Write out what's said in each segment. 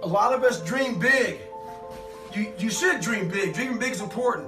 A lot of us dream big. You should dream big. Dreaming big is important.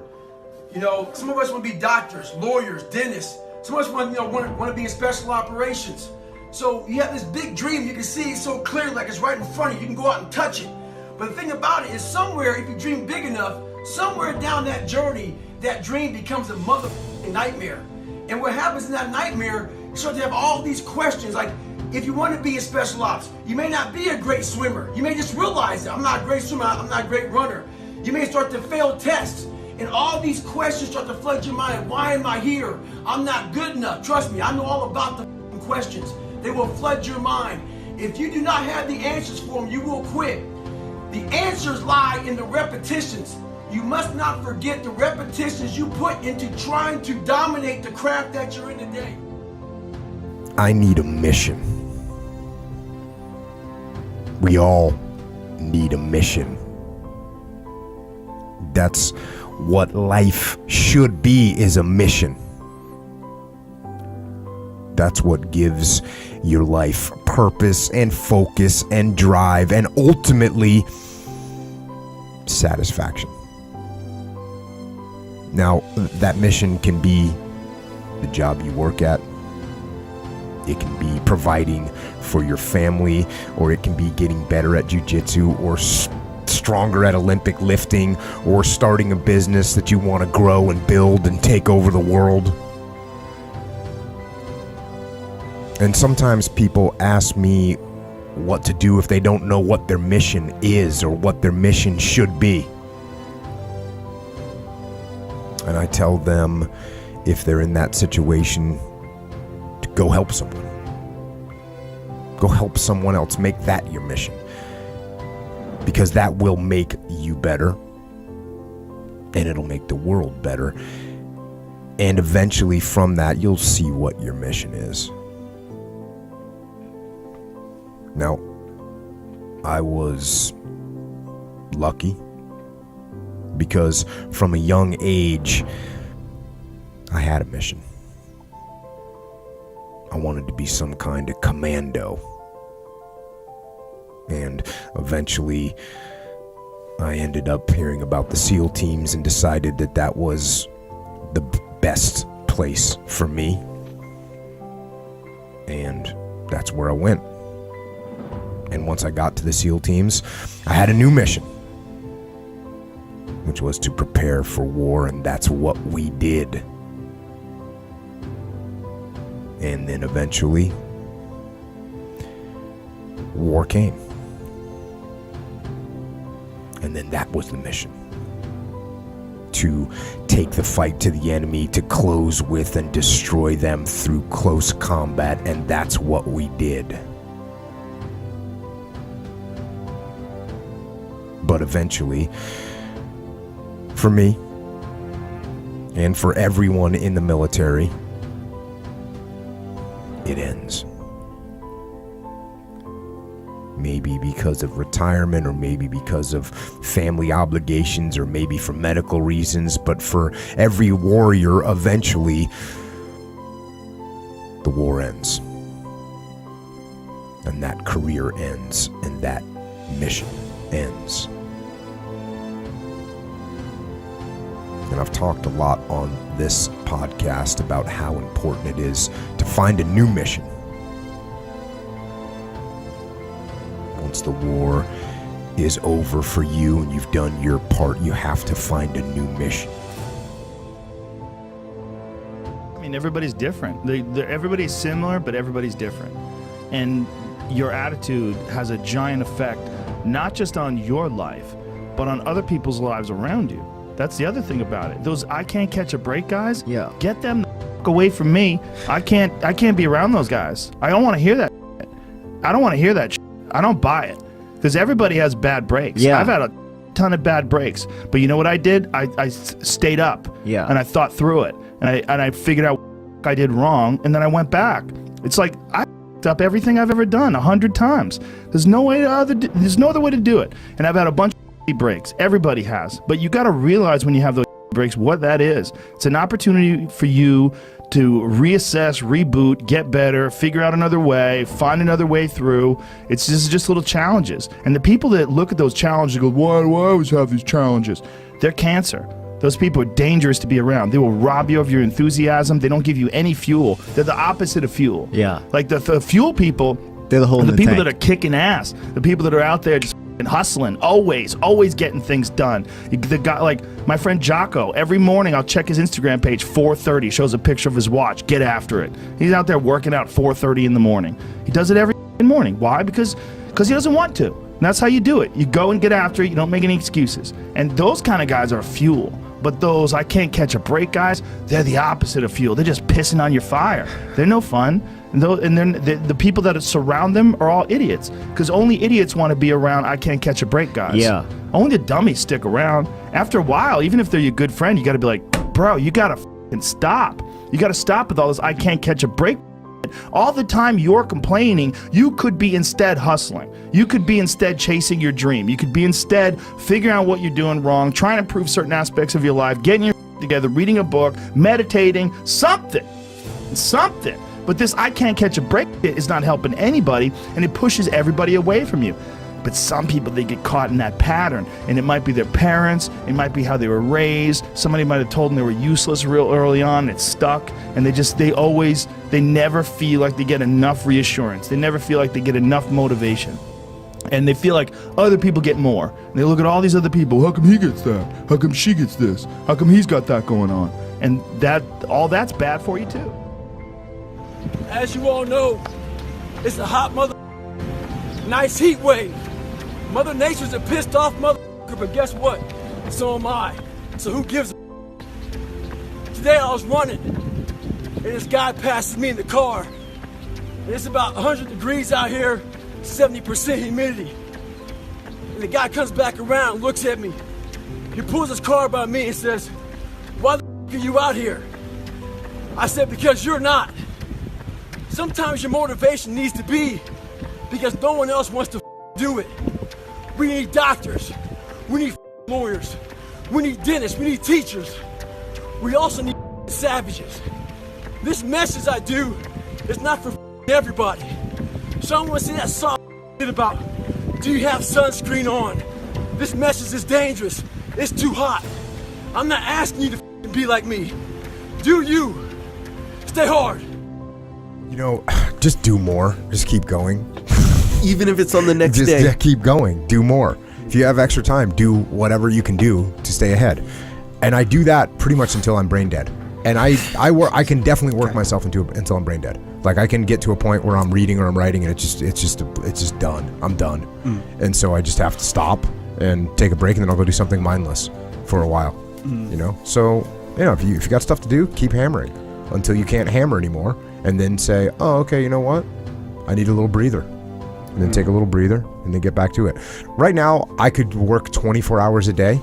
You know, some of us want to be doctors, lawyers, dentists. Some of us want to be in special operations. So you have this big dream, you can see it so clearly, like it's right in front of you. You can go out and touch it. But the thing about it is somewhere, if you dream big enough, somewhere down that journey, that dream becomes a motherfucking nightmare. And what happens in that nightmare, you start to have all these questions, like if you want to be in special ops, you may not be a great swimmer. You may just realize that I'm not a great swimmer, I'm not a great runner. You may start to fail tests. And all these questions start to flood your mind. Why am I here? I'm not good enough. Trust me, I know all about the questions. They will flood your mind. If you do not have the answers for them, you will quit. The answers lie in the repetitions. You must not forget the repetitions you put into trying to dominate the craft that you're in today. I need a mission. We all need a mission. That's what life should be, is a mission. That's what gives your life purpose and focus and drive and ultimately satisfaction. Now, that mission can be the job you work at. It can be providing for your family, or it can be getting better at jiu-jitsu, or stronger at Olympic lifting, or starting a business that you want to grow and build and take over the world. And sometimes people ask me what to do if they don't know what their mission is or what their mission should be. And I tell them, if they're in that situation, to go help someone. Go help someone else. Make that your mission. Because that will make you better. And it'll make the world better. And eventually from that, you'll see what your mission is. Now, I was lucky because from a young age, I had a mission. I wanted to be some kind of commando. And eventually, I ended up hearing about the SEAL teams and decided that that was the best place for me. And that's where I went. And once I got to the SEAL teams, I had a new mission, which was to prepare for war, and that's what we did. And then eventually, war came. And then that was the mission. To take the fight to the enemy, to close with and destroy them through close combat, and that's what we did. But eventually, for me, and for everyone in the military, it ends. Maybe because of retirement, or maybe because of family obligations, or maybe for medical reasons, but for every warrior, eventually, the war ends. And that career ends, and that mission ends. And I've talked a lot on this podcast about how important it is to find a new mission. Once the war is over for you and you've done your part, you have to find a new mission. I mean, everybody's different. Everybody's similar, but everybody's different. And your attitude has a giant effect, not just on your life, but on other people's lives around you. That's the other thing about it. Those I can't catch a break guys, yeah. Get them the away from me. I can't be around those guys. I don't want to hear that shit. I don't want to hear that shit. I don't buy it. Because everybody has bad breaks. Yeah. I've had a ton of bad breaks. But you know what I did? I stayed up. Yeah. And I thought through it. And I figured out what I did wrong, and then I went back. It's like I f***ed up everything I've ever done 100 times. There's no other way to do it. And I've had a bunch of breaks. Everybody has. But you got to realize when you have those breaks what that is. It's an opportunity for you to reassess, reboot, get better, figure out another way, find another way through. It's just little challenges. And the people that look at those challenges and go, why do I always have these challenges? They're cancer. Those people are dangerous to be around. They will rob you of your enthusiasm. They don't give you any fuel. They're the opposite of fuel. Yeah. Like the fuel people, They're the hole in the the people tank. that are kicking ass. The people that are out there just hustling, always getting things done. The guy, like my friend Jocko, every morning I'll check his Instagram page, 4:30, shows a picture of his watch. Get after it. He's out there working out 4:30 in the morning. He does it every morning. Why? Because he doesn't want to. And that's how you do it. You go and get after it. You don't make any excuses. And those kind of guys are fuel. But those I can't catch a break guys, they're the opposite of fuel. They're just pissing on your fire. They're no fun. And then the people that surround them are all idiots. Because only idiots want to be around I can't catch a break guys. Yeah. Only the dummies stick around. After a while, even if they're your good friend, you got to be like, bro, you got to f***ing stop. You got to stop with all this I can't catch a break. All the time you're complaining, you could be instead hustling. You could be instead chasing your dream. You could be instead figuring out what you're doing wrong, trying to improve certain aspects of your life, getting your together, reading a book, meditating, something. But this I can't catch a break is not helping anybody, and it pushes everybody away from you. But some people, they get caught in that pattern, and it might be their parents, it might be how they were raised, somebody might have told them they were useless real early on, it's stuck, and they never feel like they get enough reassurance, they never feel like they get enough motivation, and they feel like other people get more, and they look at all these other people, how come he gets that, how come she gets this, how come he's got that going on, and that's bad for you too. As you all know, it's a hot nice heat wave. Mother Nature's a pissed off motherfucker, but guess what? So am I. So who gives a Today I was running, and this guy passes me in the car. And it's about 100 degrees out here, 70% humidity. And the guy comes back around, looks at me. He pulls his car by me and says, why the f*** are you out here? I said, because you're not. Sometimes your motivation needs to be because no one else wants to do it. We need doctors. We need lawyers. We need dentists. We need teachers. We also need savages. This message I do is not for everybody. So I want to see that soft about, do you have sunscreen on? This message is dangerous. It's too hot. I'm not asking you to be like me. Do you? Stay hard. You know, just do more. Just keep going. Even if it's on the next day. Just keep going. Do more. If you have extra time, do whatever you can do to stay ahead. And I do that pretty much until I'm brain dead. And I can definitely work myself until I'm brain dead. Like I can get to a point where I'm reading or I'm writing and it's just done. I'm done. And so I just have to stop and take a break, and then I'll go do something mindless for a while. You know? So, you know, if you got stuff to do, keep hammering until you can't hammer anymore, and then say, oh, okay, you know what? I need a little breather. And then take a little breather and then get back to it. Right now, I could work 24 hours a day.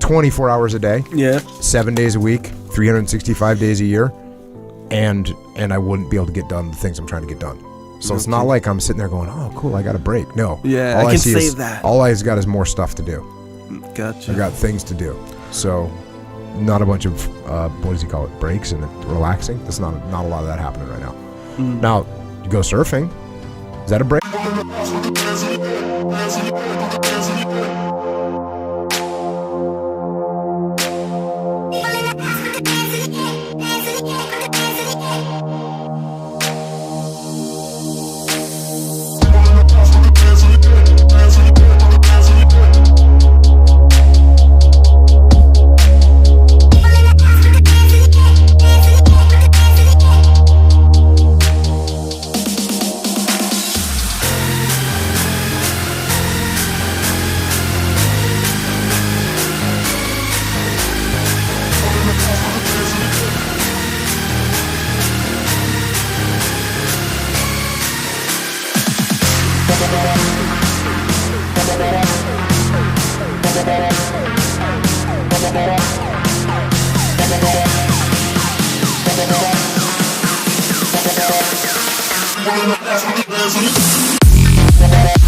24 hours a day. Yeah. 7 days a week, 365 days a year. And I wouldn't be able to get done the things I'm trying to get done. So it's not like I'm sitting there going, oh, cool, I got a break. No. Yeah, all I can see save that. All I got is more stuff to do. Gotcha. I got things to do. So not a bunch of, what does he call it, breaks and relaxing. There's not a lot of that happening right now. Now, you go surfing. Is that a break? That's